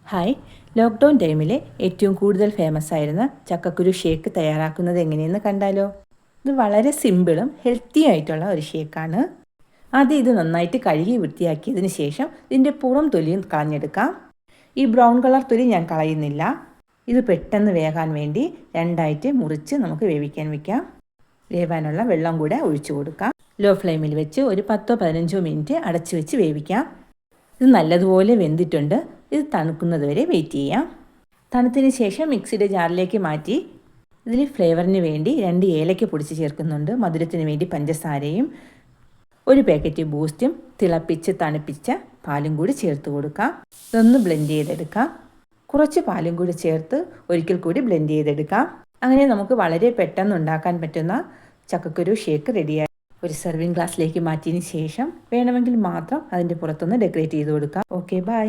Hi, lockdown ടൈമിൽ ഏറ്റവും കൂടുതൽ ഫേമസ് ആയിരുന്ന ചക്കക്കുരു ഷേക്ക് തയ്യാറാക്കുന്നത് എങ്ങനെയെന്ന് കണ്ടാലോ. ഇത് വളരെ സിമ്പിളും ഹെൽത്തി ആയിട്ടുള്ള ഒരു ഷേക്കാണ്. ആദ്യം ഇത് നന്നായിട്ട് കഴുകി വൃത്തിയാക്കിയതിന് ശേഷം ഇതിൻ്റെ പുറം തൊലിയും കളഞ്ഞെടുക്കാം. ഈ ബ്രൗൺ കളർ തൊലി ഞാൻ കളയുന്നില്ല. ഇത് പെട്ടെന്ന് വേകാൻ വേണ്ടി രണ്ടായിട്ട് മുറിച്ച് നമുക്ക് വേവിക്കാൻ വയ്ക്കാം. വേവാനുള്ള വെള്ളം കൂടെ ഒഴിച്ചു കൊടുക്കാം. ലോ ഫ്ലെയിമിൽ വെച്ച് ഒരു 10-15 മിനിറ്റ് അടച്ചു വെച്ച് വേവിക്കാം. ഇത് നല്ലതുപോലെ വെന്തിട്ടുണ്ട്. ഇത് തണുക്കുന്നത് വരെ വെയിറ്റ് ചെയ്യാം. തണുത്തതിന് ശേഷം മിക്സിയുടെ ജാറിലേക്ക് മാറ്റി ഇതിൽ ഫ്ലേവറിന് വേണ്ടി 2 ഏലക്ക പൊടിച്ച് ചേർക്കുന്നുണ്ട്. മധുരത്തിന് വേണ്ടി പഞ്ചസാരയും 1 പാക്കറ്റ് ബൂസ്റ്റും തിളപ്പിച്ച് തണുപ്പിച്ച പാലും കൂടി ചേർത്ത് കൊടുക്കാം. ഇതൊന്ന് ബ്ലെൻഡ് ചെയ്തെടുക്കാം. കുറച്ച് പാലും കൂടി ചേർത്ത് ഒരിക്കൽ കൂടി ബ്ലെൻഡ് ചെയ്തെടുക്കാം. അങ്ങനെ നമുക്ക് വളരെ പെട്ടെന്ന് ഉണ്ടാക്കാൻ പറ്റുന്ന ചക്കക്കുരു ഷേക്ക് റെഡിയായി. ഒരു സെർവിങ് ഗ്ലാസ്സിലേക്ക് മാറ്റിയതിന് ശേഷം വേണമെങ്കിൽ മാത്രം അതിൻ്റെ പുറത്തൊന്ന് ഡെക്കറേറ്റ് ചെയ്ത് കൊടുക്കാം. Okay, by.